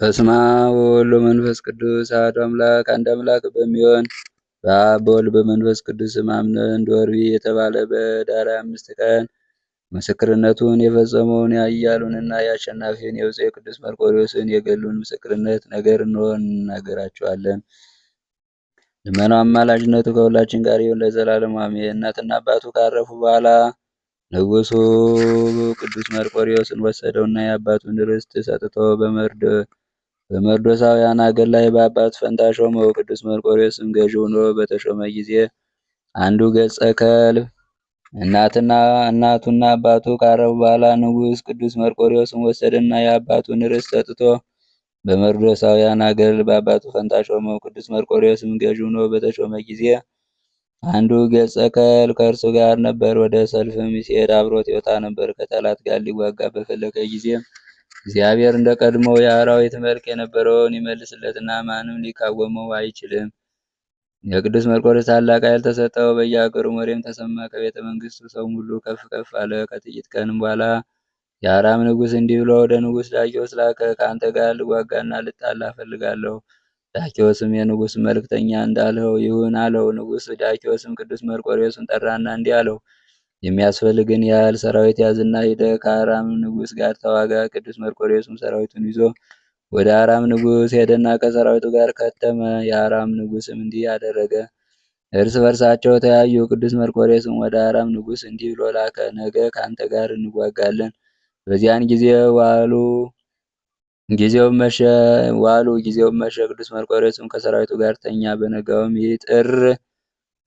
በስመ አብ ወወልድ ወመንፈስ ቅዱስ አሐዱ አምላክ አንድ አምላክ በሚሆን በአብ በወልድ በመንፈስ ቅዱስ ስም አምነን እንዶርቢ የተባለ በኅዳር 5 ቀን ምስክርነቱን የፈጸመውን የኃያሉንና የአሸናፊውን የብፁዕ የቅዱስ መርቆሬዎስን የገድሉን ምስክርነት ነገር እንሆ እንናገራችኋለን። ልመናው አማላጅነቱ ከሁላችን ጋር ይሁን ለዘላለሙ አሜን። እናትና አባቱ ካረፉ በኋላ ንጉሡ ቅዱስ መርቆሬዎስን ወሰደውና የአባቱን ርስት ሰጥቶ በመርዶሳውያን አገር ላይ በአባቱ ፈንታ ሾመው። ቅዱስ መርቆሬዎስም ገዥ ሆኖ በተሾመ ጊዜ አንዱ ገጸ ከልብ እናቱና አባቱ ካረፉ በኋላ ንጉሥ ቅዱስ መርቆሬዎስን ወሰደና የአባቱን ርስት ሰጥቶ በመርዶሳውያን አገር በአባቱ ፈንታ ሾመው። ቅዱስ መርቆሬዎስም ገዥ ሆኖ በተሾመ ጊዜ አንዱ ገጸ ከልብ ከእርሱ ጋር ነበር። ወደ ሰልፍም ሲሄድ አብሮት ይወጣ ነበር። ከጠላት ጋር ሊዋጋ በፈለገ ጊዜ እግዚአብሔር እንደ ቀድሞው የአራዊት መልክ የነበረውን ይመልስለትና ማንም ሊቃወመው አይችልም። የቅዱስ መርቆሬዎስ ታላቅ ኃይል ተሰጠው። በየአገሩ ወሬም ተሰማ። ከቤተ መንግስቱ ሰውም ሁሉ ከፍ ከፍ አለ። ከጥቂት ቀንም በኋላ የአራም ንጉሥ እንዲህ ብሎ ወደ ንጉሥ ዳኪዎስ ላከ። ከአንተ ጋር ልዋጋና ልጣላ እፈልጋለሁ። ዳኪዎስም የንጉሥ መልእክተኛ እንዳልኸው ይሁን አለው። ንጉሥ ዳኪዎስም ቅዱስ መርቆሬዎስን ጠራና እንዲህ አለው፣ የሚያስፈልግን ያህል ሰራዊት ያዝና ሂደህ ከአራም ንጉሥ ጋር ተዋጋ። ቅዱስ መርቆሬዎስም ሰራዊቱን ይዞ ወደ አራም ንጉሥ ሄደና ከሰራዊቱ ጋር ከተመ። የአራም ንጉሥም እንዲህ አደረገ፣ እርስ በርሳቸው ተያዩ። ቅዱስ መርቆሬዎስም ወደ አራም ንጉሥ እንዲህ ብሎ ላከ፣ ነገ ከአንተ ጋር እንዋጋለን። በዚያን ጊዜ ጊዜውም መሸ። ቅዱስ መርቆሬዎስም ከሰራዊቱ ጋር ተኛ። በነጋውም ይህ ጥር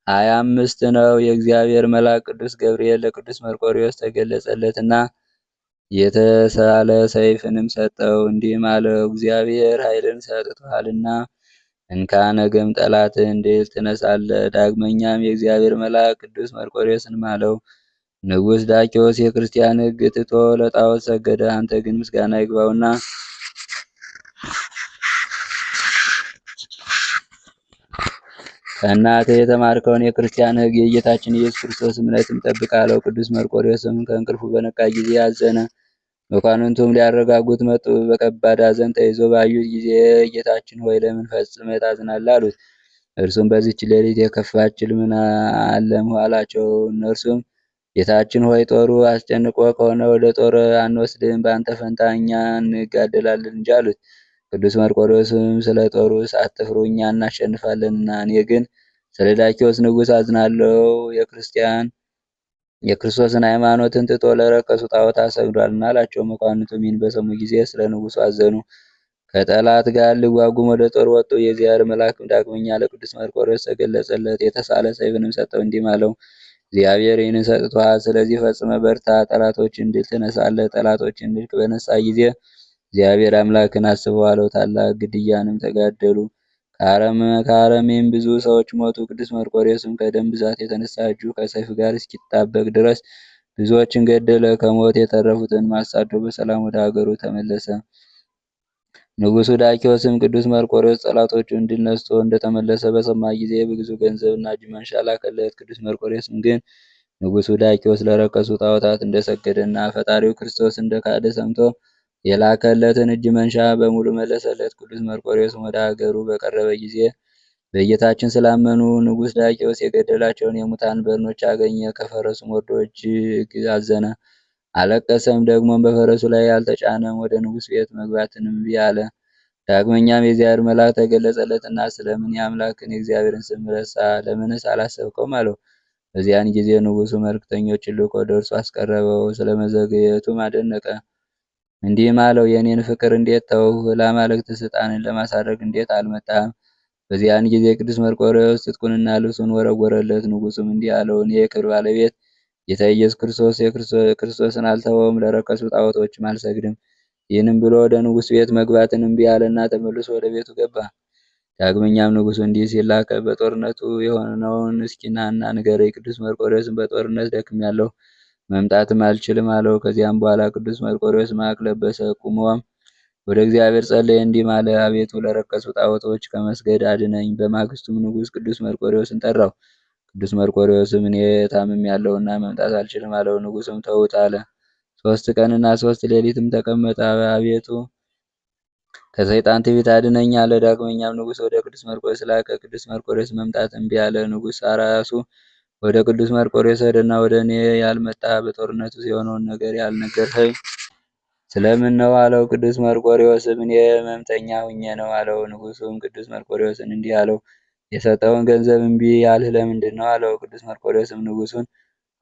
25 ነው። የእግዚአብሔር መልአክ ቅዱስ ገብርኤል ለቅዱስ መርቆሬዎስ ተገለጸለትና የተሳለ ሰይፍንም ሰጠው። እንዲህም አለው፣ እግዚአብሔር ኃይልን ሰጥቶሃልና እንካ፣ ነገም ጠላትህን ድል ትነሳለህ። ዳግመኛም የእግዚአብሔር መልአክ ቅዱስ መርቆሬዎስን አለው፣ ንጉሥ ዳኪዎስ የክርስቲያን ሕግ ትቶ ለጣዖት ሰገደ። አንተ ግን ምስጋና ይግባውና ከእናትህ የተማርከውን የክርስቲያን ሕግ የጌታችን ኢየሱስ ክርስቶስ እምነትም ጠብቅ አለው። ቅዱስ መርቆሬዎስም ከእንቅልፉ በነቃ ጊዜ አዘነ። መኳንንቱም ሊያረጋጉት መጡ። በከባድ ሐዘን ተይዞ ባዩት ጊዜ ጌታችን ሆይ ለምን ፈጽመህ ታዝናለህ? አሉት። እርሱም በዚች ሌሊት የከፋች ሕልምን አለምሁ አላቸው። እነርሱም ጌታችን ሆይ ጦሩ አስጨንቆ ከሆነ ወደ ጦር አንወስድም፣ በአንተ ፈንታ እኛ እንጋደላለን እንጂ አሉት። ቅዱስ መርቆሬዎስም ስለ ጦሩስ አትፍሩ፣ እኛ እናሸንፋለንና፣ እኔ ግን ስለ ዳኪዎስ ንጉሥ አዝናለሁ። የክርስቶስን ሃይማኖትን ትቶ ለረከሱ ጣዖታት ሰግዷልና አላቸው። መኳንንቱም ይህን በሰሙ ጊዜ ስለ ንጉሡ አዘኑ። ከጠላት ጋር ሊዋጉም ወደ ጦር ወጡ። የእግዚአብሔር መልአክም ዳግመኛ ለቅዱስ መርቆሬዎስ ተገለጸለት። የተሳለ ሰይፍንም ሰጠው፣ እንዲህም አለው፣ እግዚአብሔር ይህንን ሰጥቶሃል። ስለዚህ ፈጽመ በርታ፣ ጠላቶችን ድል ትነሳለህ። ጠላቶችን ድል በነሳ ጊዜ እግዚአብሔር አምላክን አስበው አለው። ታላቅ ግድያንም ተጋደሉ። ከአረሜም ብዙ ሰዎች ሞቱ። ቅዱስ መርቆሬዎስም ከደም ብዛት የተነሳ እጁ ከሰይፍ ጋር እስኪጣበቅ ድረስ ብዙዎችን ገደለ። ከሞት የተረፉትን አሳዶ በሰላም ወደ ሀገሩ ተመለሰ። ንጉሡ ዳኪዎስም ቅዱስ መርቆሬዎስ ጠላቶቹን ድል ነስቶ እንደተመለሰ በሰማ ጊዜ ብዙ ገንዘብና እጅ መንሻ ላከለት። ቅዱስ መርቆሬዎስም ግን ንጉሡ ዳኪዎስ ለረከሱ ጣዖታት እንደሰገደና ፈጣሪው ክርስቶስ እንደካደ ሰምቶ የላከለትን እጅ መንሻ በሙሉ መለሰለት። ቅዱስ መርቆሬዎስም ወደ ሀገሩ በቀረበ ጊዜ በጌታችን ስላመኑ ንጉሥ ዳኪዎስ የገደላቸውን የሙታን በድኖች አገኘ። ከፈረሱም ወርዶ እጅግ አዘነ፣ አለቀሰም። ደግሞም በፈረሱ ላይ አልተጫነም። ወደ ንጉሥ ቤት መግባትንም እምቢ አለ። ዳግመኛም የእግዚአብሔር መልአክ ተገለጸለትና ስለምን የአምላክን የእግዚአብሔርን ስም ረሳ? ለምንስ አላሰብከውም? አለው። በዚያን ጊዜ ንጉሡ መልክተኞችን ልኮ ወደ እርሱ አስቀረበው። ስለመዘግየቱም አደነቀ። እንዲህም አለው፣ የእኔን ፍቅር እንዴት ተውህ? ለአማልክት ዕጣንን ለማሳረግ እንዴት አልመጣህም? በዚያን ጊዜ ቅዱስ መርቆሬዎስ ትጥቁንና ልብሱን ወረወረለት። ንጉሡም እንዲህ አለው፣ እኔ የክብር ባለቤት ጌታ ኢየሱስ ክርስቶስን አልተወውም፣ ለረከሱ ጣዖቶችም አልሰግድም። ይህንም ብሎ ወደ ንጉሥ ቤት መግባትን እምቢ አለና ተመልሶ ወደ ቤቱ ገባ። ዳግመኛም ንጉሡ እንዲህ ሲል ላከ፣ በጦርነቱ የሆነውን እስኪ ናና ንገረኝ። ቅዱስ መርቆሬዎስም በጦርነት ደክሜያለሁ፣ መምጣትም አልችልም አለው። ከዚያም በኋላ ቅዱስ መርቆሬዎስ ማቅ ለበሰ፣ ቁሞም ወደ እግዚአብሔር ጸለየ፣ እንዲህም አለ፣ አቤቱ ለረከሱ ጣዖቶች ከመስገድ አድነኝ። በማግስቱም ንጉሥ ቅዱስ መርቆሬዎስን ጠራው። ቅዱስ መርቆሬዎስም እኔ ታምሜያለሁና መምጣት አልችልም አለው። ንጉሡም ተውት አለ። 3 ቀንና 3 ሌሊትም ተቀመጠ። አቤቱ ከሰይጣን ትዕቢት አድነኝ አለ። ዳግመኛም ንጉሥ ወደ ቅዱስ መርቆሬዎስ ላከ። ቅዱስ መርቆሬዎስ መምጣት እምቢ አለ። ንጉሥ ራሱ ወደ ቅዱስ መርቆሬዎስ ሄደና ወደ እኔ ያልመጣ በጦርነቱ የሆነውን ነገር ያልነገርኸኝ ስለምን ነው አለው። ቅዱስ መርቆሬዎስም እኔ ሕመምተኛ ሁኜ ነው አለው። ንጉሡም ቅዱስ መርቆሬዎስን እንዲህ አለው፣ የሰጠውን ገንዘብ እምቢ ያልህ ለምንድን ነው አለው። ቅዱስ መርቆሬዎስም ንጉሡን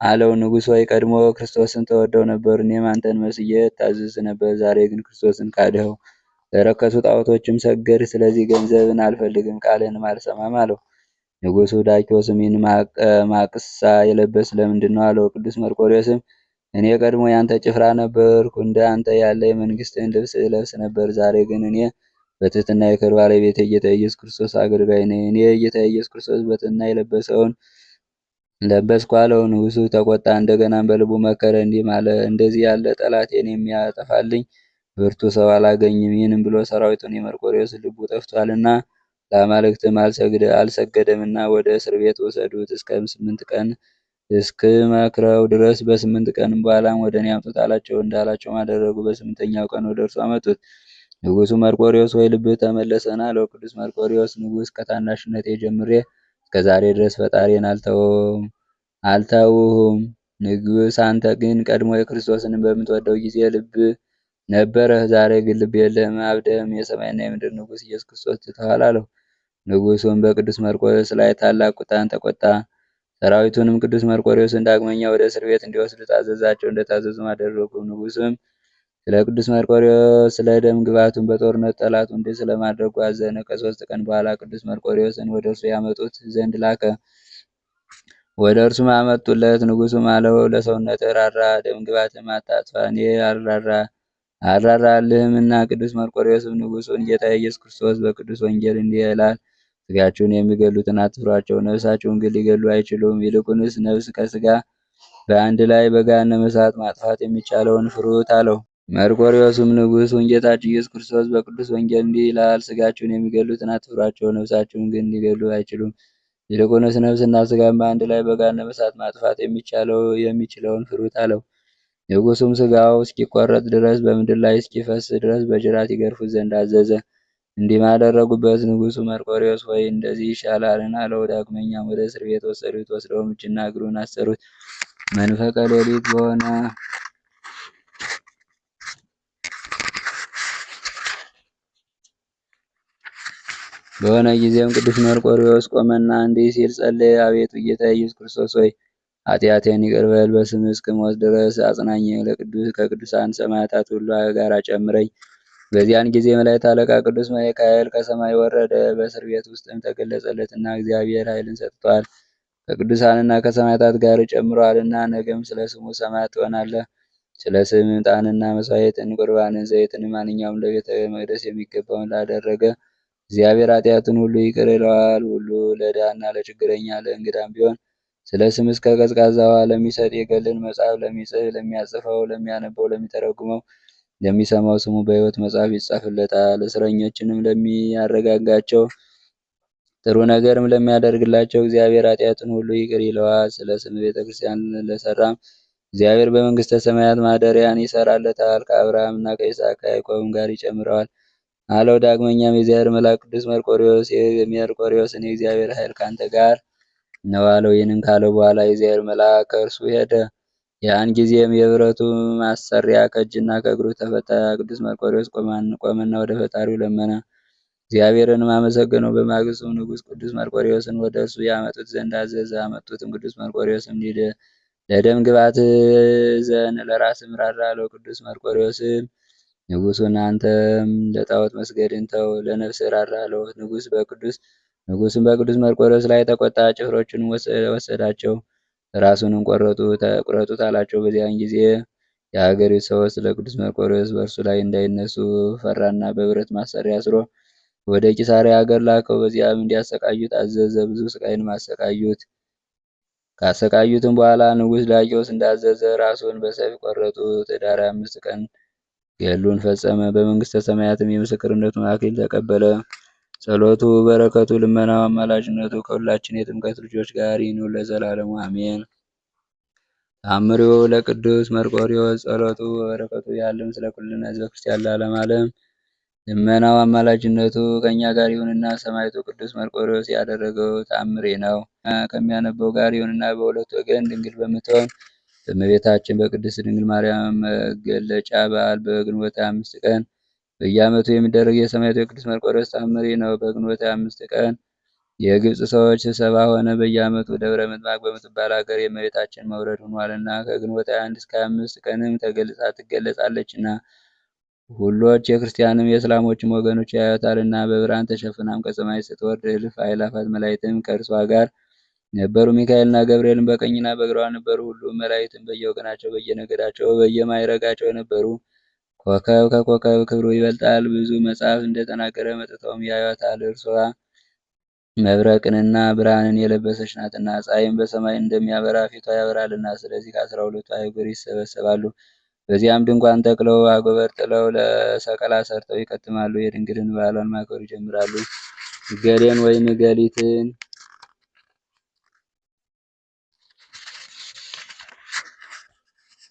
አለው፣ ንጉሥ ሆይ ቀድሞ ክርስቶስን ተወደው ነበር፣ እኔም አንተን መስዬ እታዘዝ ነበር። ዛሬ ግን ክርስቶስን ካድኸው፣ ለረከሱ ጣዖቶችም ሰገድህ። ስለዚህ ገንዘብን አልፈልግም፣ ቃልህንም አልሰማም አለው። ንጉሡ ዳኪዎስም ይህን ማቅሳ የለበስ ለምንድን ነው አለው። ቅዱስ መርቆሬዎስም እኔ ቀድሞ ያንተ ጭፍራ ነበርኩ፣ እንደ አንተ ያለ የመንግስትን ልብስ እለብስ ነበር። ዛሬ ግን እኔ በትሕትና የክብር ባለቤት የጌታ ኢየሱስ ክርስቶስ አገልጋይ ነኝ። እኔ የጌታ ኢየሱስ ክርስቶስ በትሕትና የለበሰውን ለበስኩ አለው። ንጉሡ ተቆጣ፣ እንደገናም በልቡ መከረ፣ እንዲህም አለ፣ እንደዚህ ያለ ጠላቴን የሚያጠፋልኝ ብርቱ ሰው አላገኝም። ይህንም ብሎ ሰራዊቱን የመርቆሬዎስ ልቡ ጠፍቷልና ለአማልክትም አልሰገደምና ወደ እስር ቤት ወሰዱት እስከ 8 ቀን እስክመክረው ድረስ። በ8 ቀንም በኋላም ወደ እኔ አምጡት አላቸው። እንዳላቸውም አደረጉ። በ8ኛው ቀን ወደ እርሱ አመጡት። ንጉሡ መርቆሬዎስ ወይ ልብህ ተመለሰን አለው። ቅዱስ መርቆሬዎስ ንጉሥ ከታናሽነቴ ጀምሬ እስከ ዛሬ ድረስ ፈጣሪን አልተውሁም። ንጉሥ አንተ ግን ቀድሞ የክርስቶስን በምትወደው ጊዜ ልብ ነበረህ። ዛሬ ግን ልብ የለህም፣ አብደህም የሰማይና የምድር ንጉሥ ኢየሱስ ክርስቶስ ትተዋል አለው። ንጉሡም በቅዱስ መርቆሬዎስ ላይ ታላቅ ቁጣን ተቆጣ። ሰራዊቱንም ቅዱስ መርቆሬዎስን ዳግመኛ ወደ እስር ቤት እንዲወስዱ ታዘዛቸው። እንደታዘዙም አደረጉ። ንጉሥም ስለ ቅዱስ መርቆሬዎስ ስለ ደም ግባቱን በጦርነት ጠላቱን ድል ስለማድረጉ አዘነ። ከ3 ቀን በኋላ ቅዱስ መርቆሬዎስን ወደ እርሱ ያመጡት ዘንድ ላከ። ወደ እርሱም አመጡለት። ንጉሡም አለው፣ ለሰውነትህ ራራ፣ ደም ግባትም አታጥፋ፣ እኔ አልራራልህም እና። ቅዱስ መርቆሬዎስም ንጉሡን ጌታ ኢየሱስ ክርስቶስ በቅዱስ ወንጌል እንዲህ ይላል፣ ሥጋችሁን የሚገሉትን አትፍሯቸው፣ ነፍሳችሁን ግን ሊገሉ አይችሉም። ይልቁንስ ነፍስ ከሥጋ በአንድ ላይ በገሃነመ እሳት ማጥፋት የሚቻለውን ፍሩት አለው። መርቆሬዎስም ንጉሡን ጌታችን ኢየሱስ ክርስቶስ በቅዱስ ወንጌል እንዲህ ይላል፣ ሥጋችሁን የሚገሉትን አትፍሯቸው፣ ነፍሳችሁን ግን ሊገሉ አይችሉም። ይልቁንስ ነፍስና ሥጋን በአንድ ላይ በገሃነመ እሳት ማጥፋት የሚችለውን ፍሩት አለው። ንጉሡም ሥጋው እስኪቆረጥ ድረስ በምድር ላይ እስኪፈስ ድረስ በጅራት ይገርፉት ዘንድ አዘዘ። እንዲህም አደረጉበት። ንጉሡ መርቆሬዎስ ሆይ እንደዚህ ይሻላልን አለው። ዳግመኛም ወደ እስር ቤት ወሰዱት። ወስደውም እጅና እግሩን አሰሩት። መንፈቀ ሌሊት በሆነ ጊዜም ቅዱስ መርቆሬዎስ ቆመና እንዲህ ሲል ጸለየ። አቤቱ ጌታ ኢየሱስ ክርስቶስ ሆይ ኃጢአቴን ይቅር በል፣ በስምህ እስክሞት ድረስ አጽናኝ፣ ከቅዱሳን ሰማዕታት ሁሉ ጋር ጨምረኝ። በዚያን ጊዜ መላእክት አለቃ ቅዱስ ሚካኤል ከሰማይ ወረደ፣ በእስር ቤት ውስጥም ተገለጸለትና እግዚአብሔር ኃይልን ሰጥቷል፣ ከቅዱሳንና ከሰማዕታት ጋር ጨምሯልና። ነገም ስለ ስሙ ሰማዕት ትሆናለህ። ስለ ስም ዕጣንና መስዋዕትን፣ ቁርባንን፣ ዘይትን ማንኛውም ለቤተ መቅደስ የሚገባውን ላደረገ እግዚአብሔር ኃጢአቱን ሁሉ ይቅር ይለዋል። ሁሉ ለድሃና ለችግረኛ ለእንግዳም ቢሆን ስለ ስም እስከ ቀዝቃዛ ውሃ ለሚሰጥ የገድልን መጽሐፍ ለሚጽፍ ለሚያጽፈው ለሚያነበው ለሚተረጉመው ለሚሰማው ስሙ በሕይወት መጽሐፍ ይጻፍለታል። እስረኞችንም ለሚያረጋጋቸው ጥሩ ነገርም ለሚያደርግላቸው እግዚአብሔር ኃጢአቱን ሁሉ ይቅር ይለዋል። ስለ ስም ቤተ ክርስቲያን ለሰራም እግዚአብሔር በመንግስተ ሰማያት ማደሪያን ይሰራለታል። ከአብርሃምና ከይስሐቅ ከያዕቆብም ጋር ይጨምረዋል አለው። ዳግመኛም የእግዚአብሔር መልአክ ቅዱስ መርቆሬዎስን የእግዚአብሔር ኃይል ካንተ ጋር ነው አለው። ይህንን ካለው በኋላ የእግዚአብሔር መልአክ ከእርሱ ሄደ። ያን ጊዜም የብረቱ ማሰሪያ ከእጅና ከእግሩ ተፈታ። ቅዱስ መርቆሬዎስ ቆመና ወደ ፈጣሪው ለመነ፣ እግዚአብሔርንም አመሰገነው። በማግስቱም ንጉሥ ቅዱስ መርቆሬዎስን ወደ እርሱ ያመጡት ዘንድ አዘዘ። አመጡትም። ቅዱስ መርቆሬዎስም ለደም ግባት ዘን ለራስም ራራ አለው። ቅዱስ መርቆሬዎስም ንጉሡን አንተም ለጣዖት መስገድን ተው፣ ለነፍስ ራራ አለው። ንጉሥም በቅዱስ መርቆሬዎስ ላይ ተቆጣ። ጭፍሮቹንም ወሰዳቸው፣ ራሱንም ቁረጡት አላቸው። በዚያን ጊዜ የሀገሪቱ ሰዎች ስለ ቅዱስ መርቆሬዎስ በእርሱ ላይ እንዳይነሱ ፈራና በብረት ማሰሪያ አስሮ ወደ ቂሳርያ ሀገር ላከው። በዚያም እንዲያሰቃዩት አዘዘ። ብዙ ስቃይንም አሰቃዩት። ካሰቃዩትም በኋላ ንጉሥ ዳኪዎስ እንዳዘዘ ራሱን በሰይፍ ቆረጡት። ኅዳር 5 ቀን ገድሉን ፈጸመ። በመንግስተ ሰማያትም የምስክርነቱን አክሊል ተቀበለ። ጸሎቱ፣ በረከቱ፣ ልመናው፣ አማላጅነቱ ከሁላችን የጥምቀት ልጆች ጋር ይኑር ለዘላለሙ አሜን። ተአምሪው ለቅዱስ መርቆሬዎስ ጸሎቱ በረከቱ ያለም ስለ ኩልነ ሕዝበ ክርስቲያን ለዓለመ ዓለም ልመናው አማላጅነቱ ከእኛ ጋር ይሁንና ሰማዕቱ ቅዱስ መርቆሬዎስ ያደረገው ተአምር ነው። ከሚያነበው ጋር ይሁንና በሁለት ወገን ድንግል በምትሆን በእመቤታችን በቅድስት ድንግል ማርያም መገለጫ በዓል በግንቦት 5 ቀን በየዓመቱ የሚደረግ የሰማዕቱ የቅዱስ መርቆሬዎስ ተአምር ነው። በግንቦት 5 ቀን የግብፅ ሰዎች ስብሰባ ሆነ። በየዓመቱ ደብረ ምጥማቅ በምትባል ሀገር የእመቤታችን መውረድ ሆኗልና ከግንቦት 21 እስከ 25 ቀንም ትገለጻለችና ሁሎች የክርስቲያንም የእስላሞችም ወገኖች ያዩታልና። በብርሃን ተሸፍናም ከሰማይ ስትወርድ እልፍ አእላፋት መላእክትም ከእርሷ ጋር ነበሩ። ሚካኤልና ገብርኤልም በቀኝና በግራዋ ነበሩ። ሁሉም መላእክትም በየወገናቸው በየነገዳቸው በየማዕረጋቸው ነበሩ። ኮከብ ከኮከብ ክብሩ ይበልጣል ብዙ መጽሐፍ እንደተናገረ መጥተውም ያዩታል። እርሷ መብረቅንና ብርሃንን የለበሰች ናትና ፀሐይም በሰማይ እንደሚያበራ ፊቷ ያበራልና። ስለዚህ ከአስራ ሁለቱ አህጉር ይሰበሰባሉ። በዚያም ድንኳን ተክለው አጎበር ጥለው ለሰቀላ ሰርተው ይቀጥማሉ። የድንግልን በዓሏን ማክበር ይጀምራሉ። እገሌን ወይም እገሊትን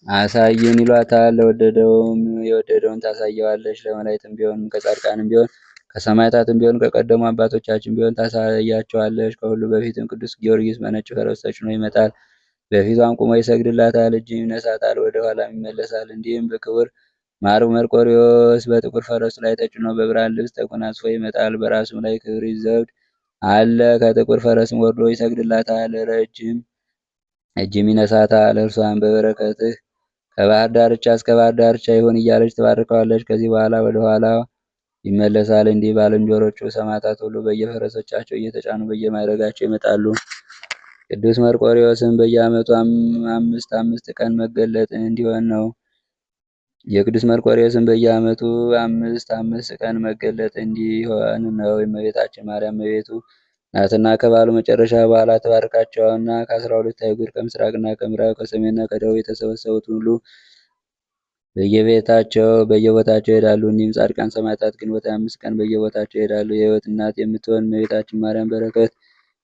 አሳይን ይሏታል። ለወደደውም የወደደውን ታሳየዋለች። ለመላእክትም ቢሆን ከጻድቃንም ቢሆን ከሰማዕታትም ቢሆን ከቀደሙ አባቶቻችን ቢሆን ታሳያቸዋለች። ከሁሉ በፊትም ቅዱስ ጊዮርጊስ በነጭ ፈረስ ተጭኖ ይመጣል። በፊቷም ቆሞ ይሰግድላታል፣ እጅ ይነሳታል፣ ወደ ኋላም ይመለሳል። እንዲህም በክቡር መርቆሬዎስ በጥቁር ፈረሱ ላይ ተጭኖ በብርሃን ልብስ ተጎናጽፎ ይመጣል። በራሱም ላይ ክብር ዘውድ አለ። ከጥቁር ፈረስም ወርዶ ይሰግድላታል፣ ረጅም እጅም ይነሳታል። እርሷን በበረከትህ ከባህር ዳርቻ እስከ ባህር ዳርቻ ይሁን እያለች ትባርከዋለች። ከዚህ በኋላ ወደ ኋላ ይመለሳል። እንዲህ ባልንጀሮቹ ሰማዕታት ሁሉ በየፈረሶቻቸው እየተጫኑ በየማዕረጋቸው ይመጣሉ። ቅዱስ መርቆሬዎስም በየዓመቱ አምስት ቀን መገለጥ እንዲሆን ነው። የቅዱስ መርቆሬዎስም በየዓመቱ አምስት ቀን መገለጥ እንዲሆን ነው። የእመቤታችን ማርያም እመቤቱ ናትና ከባሉ መጨረሻ በኋላ ተባርካቸውና ከአስራ ሁለት አህጉር ከምስራቅና ከምዕራብ ከሰሜንና ከደቡብ የተሰበሰቡት ሁሉ በየቦታቸው ይሄዳሉ። እኒህም ጻድቃን ሰማዕታት ግንቦት 25 ቀን በየቦታቸው ይሄዳሉ። የሕይወት እናት የምትሆን እመቤታችን ማርያም በረከት፣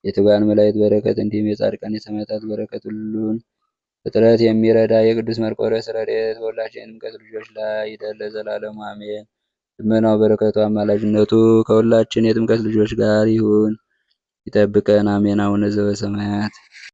የትጉሃን መላእክት በረከት፣ እንዲሁም የጻድቃን የሰማዕታት በረከት ሁሉን ፍጥረት የሚረዳ የቅዱስ መርቆሬዎስ ረድኤት በሁላችንም ከስም ልጆች ላይ ይደር ለዘላለሙ አሜን። ልመናው በረከቱ አማላጅነቱ ከሁላችን የጥምቀት ልጆች ጋር ይሁን፣ ይጠብቀን። አሜን። አቡነ ዘበሰማያት